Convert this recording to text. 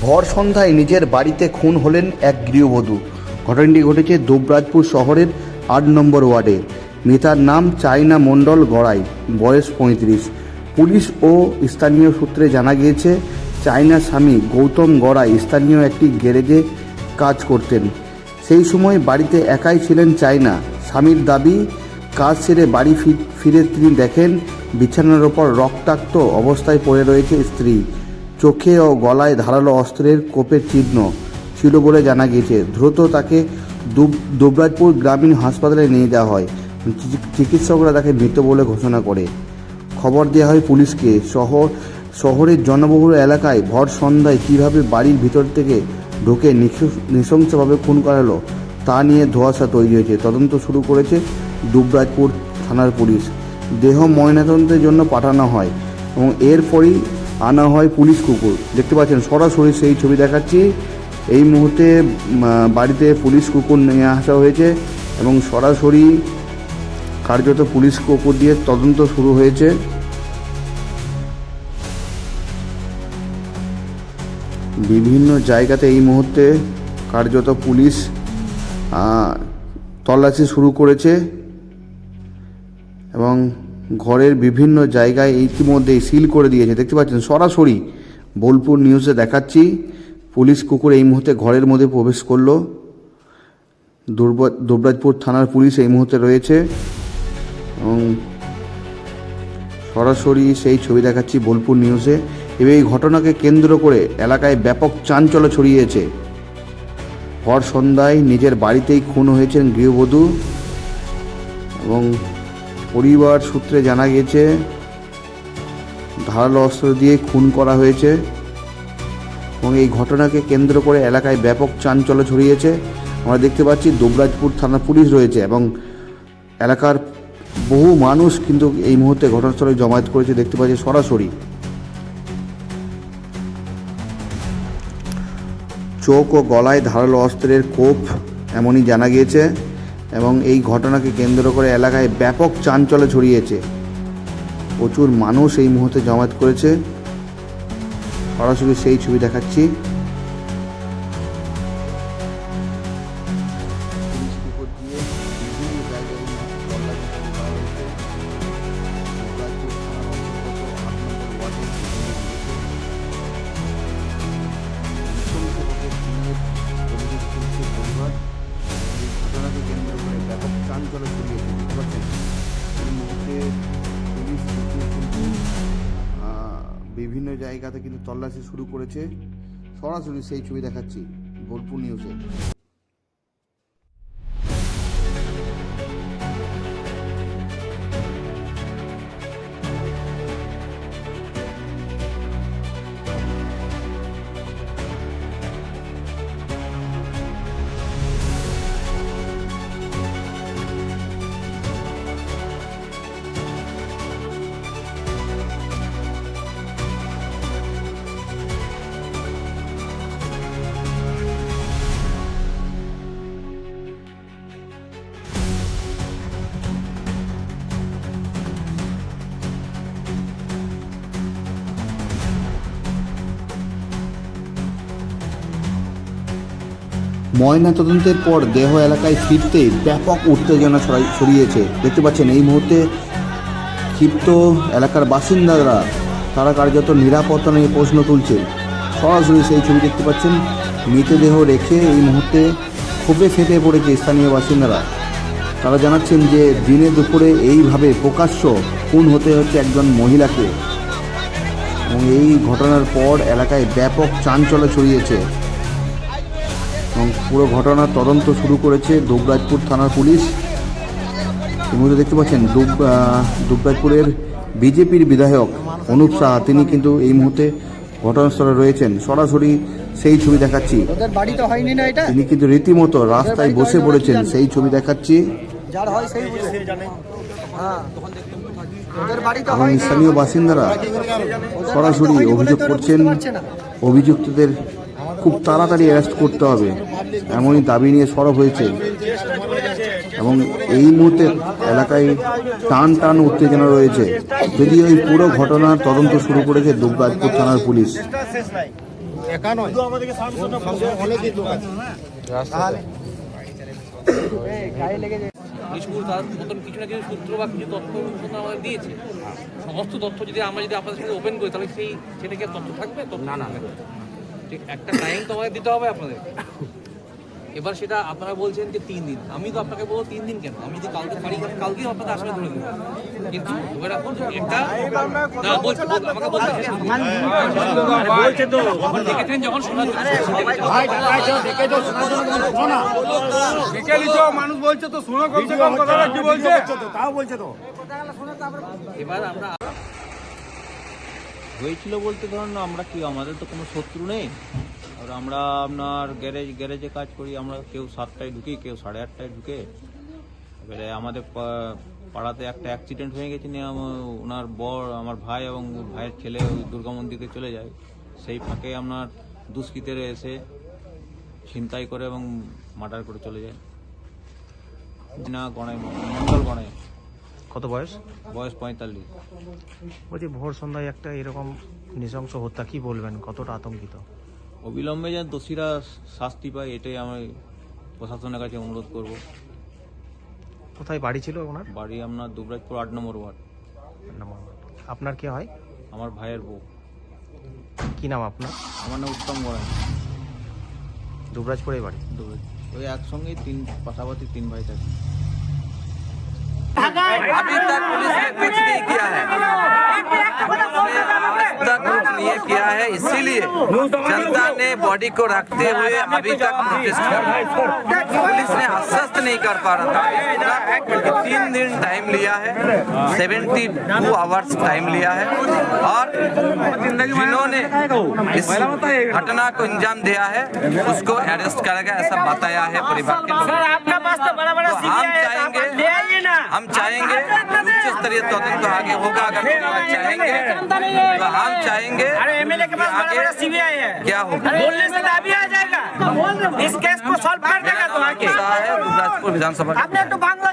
ভর সন্ধ্যায় নিজের বাড়িতে খুন হলেন এক গৃহবধূ। ঘটনাটি ঘটেছে দুবরাজপুর শহরের ৮ নম্বর ওয়ার্ডে। মৃতার নাম চায়না মণ্ডল গড়াই, বয়স ৩৫। পুলিশ ও স্থানীয় সূত্রে জানা গিয়েছে, চায়নার স্বামী গৌতম গড়াই স্থানীয় একটি গ্যারেজে কাজ করতেন। সেই সময় বাড়িতে একাই ছিলেন চায়না। স্বামীর দাবি, কাজ সেরে বাড়ি ফিরে তিনি দেখেন বিছানার ওপর রক্তাক্ত অবস্থায় পড়ে রয়েছে স্ত্রী। চোখে ও গলায় ধারালো অস্ত্রের কোপের চিহ্ন ছিল বলে জানা গিয়েছে। দ্রুত তাকে দুবরাজপুর গ্রামীণ হাসপাতালে নিয়ে যাওয়া হয়। চিকিৎসকরা তাকে মৃত বলে ঘোষণা করে। খবর দেওয়া হয় পুলিশকে। শহরের জনবহুল এলাকায় ভর সন্ধ্যায় কীভাবে বাড়ির ভিতর থেকে ঢুকে নৃশংসভাবে খুন করা হলো তা নিয়ে ধোঁয়াশা তৈরি হয়েছে। তদন্ত শুরু করেছে দুবরাজপুর থানার পুলিশ। দেহ ময়নাতদন্তের জন্য পাঠানো হয় এবং এরপরই আনা হয় পুলিশ কুকুর। দেখতে পাচ্ছেন সরাসরি সেই ছবি দেখাচ্ছি। এই মুহূর্তে বাড়িতে পুলিশ কুকুর নিয়ে আসা হয়েছে এবং সরাসরি কার্যত পুলিশ কুকুর দিয়ে তদন্ত শুরু হয়েছে। বিভিন্ন জায়গাতে এই মুহূর্তে কার্যত পুলিশ তল্লাশি শুরু করেছে এবং ঘরের বিভিন্ন জায়গায় ইতিমধ্যেই সিল করে দিয়েছে। দেখতে পাচ্ছেন সরাসরি বোলপুর নিউজে দেখাচ্ছি। পুলিশ কুকুর এই মুহূর্তে ঘরের মধ্যে প্রবেশ করলো। দুবরাজপুর থানার পুলিশ এই মুহূর্তে রয়েছে এবং সরাসরি সেই ছবি দেখাচ্ছি বোলপুর নিউজে। এবং এই ঘটনাকে কেন্দ্র করে এলাকায় ব্যাপক চাঞ্চল্য ছড়িয়েছে। ভর সন্ধ্যায় নিজের বাড়িতেই খুন হয়েছেন গৃহবধূ এবং পরিবার সূত্রে জানা গেছে ধারালো অস্ত্র দিয়ে খুন করা হয়েছে এবং এই ঘটনাকে কেন্দ্র করে এলাকায় ব্যাপক চাঞ্চল্য ছড়িয়েছে। আমরা দেখতে পাচ্ছি দুবরাজপুর থানা পুলিশ রয়েছে এবং এলাকার বহু মানুষ কিন্তু এই মুহূর্তে ঘটনাস্থলে জমায়েত করেছে। দেখতে পাচ্ছি সরাসরি চোখ ও গলায় ধারালো অস্ত্রের কোপ এমনই জানা গিয়েছে এবং এই ঘটনাকে কেন্দ্র করে এলাকায় ব্যাপক চাঞ্চল্য ছড়িয়েছে। প্রচুর মানুষ এই মুহূর্তে জমায়েত করেছে। সরাসরি সেই ছবি দেখাচ্ছি। ঘটনাকে কেন্দ্র করে ব্যাপক চাঞ্চল্য ছড়িয়েছে। বুঝতে পারছেন এই মুহূর্তে পুলিশ কিন্তু বিভিন্ন জায়গাতে কিন্তু তল্লাশি শুরু করেছে। সরাসরি সেই ছবি দেখাচ্ছি বোলপুর নিউজে। ময়নাতদন্তের পর দেহ এলাকায় ফিরতেই ব্যাপক উত্তেজনা ছড়িয়েছে। দেখতে পাচ্ছেন এই মুহূর্তে ক্ষিপ্ত এলাকার বাসিন্দারা তারা কার্যত নিরাপত্তা নিয়ে প্রশ্ন তুলছে। সরাসরি সেই ছবি দেখতে পাচ্ছেন। মৃতদেহ রেখে এই মুহূর্তে ক্ষোভে ফেটে পড়েছে স্থানীয় বাসিন্দারা। তারা জানাচ্ছেন যে দিনে দুপুরে এইভাবে প্রকাশ্য খুন হতে হচ্ছে একজন মহিলাকে এবং এই ঘটনার পর এলাকায় ব্যাপক চাঞ্চল্য ছড়িয়েছে এবং পুরো ঘটনার তদন্ত শুরু করেছে দুবরাজপুর থানার পুলিশ। এই মুহূর্তে দেখতে পাচ্ছেন দুবরাজপুরের বিজেপির বিধায়ক অনুপ সাহা, তিনি কিন্তু এই মুহূর্তে ঘটনাস্থলে রয়েছেন। সরাসরি সেই ছবি দেখাচ্ছি। তিনি কিন্তু রীতিমতো রাস্তায় বসে পড়েছেন, সেই ছবি দেখাচ্ছি। এবং স্থানীয় বাসিন্দারা সরাসরি অভিযোগ করছেন অভিযুক্তদের খুব তাড়াতাড়ি অ্যারেস্ট করতে হবে, এমনই দাবি নিয়ে সরব হয়েছে এবং এই মুহূর্তে এলাকায় টান টান উত্তেজনা রয়েছে। যদিও এই পুরো ঘটনার তদন্ত শুরু করেছে দুবরাজপুর থানার পুলিশ। একা নয়, অনেকেই লোক আছে। নিষ্ঠুর তার মতন কিছু না কিছু সূত্র বা কিছু তথ্য আমাদের দিয়েছে। সমস্ত তথ্য যদি আমরা আপনাদের সাথে ওপেন করি তাহলে সেটা কি তথ্য থাকবে? না না, ঠিক একটা টাইম তো আমাদের দিতে হবে আপনাদের। এবার সেটা আপনারা বলছেন যে 3 দিন, আমি তো আপনাকে বলবো 3 দিন কেন, আমি যদি কালকে পারি কালকেই আপনাদের আসামে ধরে দেবো। কিন্তু ধরে রাখুন একটা বলছে তো দেখেছেন যখন শোনা মানুষ বলছে তো শোনো, কমসে কম কথাটা কি বলছে তাও বলছে তো। এবার আমরা হয়েছিল বলতে ধরুন আমরা কি, আমাদের তো কোনো শত্রু নেই। আর আমরা আপনার গ্যারেজে কাজ করি, আমরা কেউ 7টায় ঢুকি, কেউ 8:30টায় ঢুকে। এবারে আমাদের পাড়াতে একটা অ্যাক্সিডেন্ট হয়ে গেছে, নিয়ে ওনার বর, আমার ভাই এবং ভাইয়ের ছেলে ওই দুর্গা মন্দিরে চলে যায়। সেই ফাঁকে আপনার দুষ্কৃতীরা এসে ছিনতাই করে এবং মার্ডার করে চলে যায়। না গণায়, মন্ডল গণায়। কত বয়স? বয়স 45। বলছি ভোর সন্ধ্যায় একটা এরকম নৃশংস হত্যা, কি বলবেন, কতটা আতঙ্কিত? অবিলম্বে যেন দোষীরা শাস্তি পায়, এটাই আমি প্রশাসনের কাছে অনুরোধ করব। কোথায় বাড়ি ছিল ওনার? বাড়ি আপনার দুবরাজপুর 8 নম্বর ওয়ার্ড। আপনার কে হয়? আমার ভাইয়ের বউ। কি নাম আপনার? আমার নাম উত্তম গড়াই। দুবরাজপুরে বাড়ি? ওই একসঙ্গেই পাশাপাশি 3 ভাই থাকে। अभी तक पुलिस ने कुछ नहीं किया है, आज तक कुछ नहीं किया है, इसीलिए जनता ने बॉडी को रखते हुए अभी तक प्रोटेस्ट किया। पुलिस ने आश्वस्त नहीं कर पा रहा था। 3 दिन टाइम लिया है, 72 आवर्स टाइम लिया है, और जिन्होंने इस घटना को अंजाम दिया है उसको अरेस्ट करेगा ऐसा बताया है परिवार के लोग। हम चाहेंगे उच्च स्तरीय तदंत आगे होगा, अगर चाहेंगे तो हम चाहेंगे आगे क्या होगा, बोलने से दाबी आ जाएगा, इस केस को सॉल्व कर देगा। तो आगे गुजरातपुर विधानसभा आपने तो बांग्ला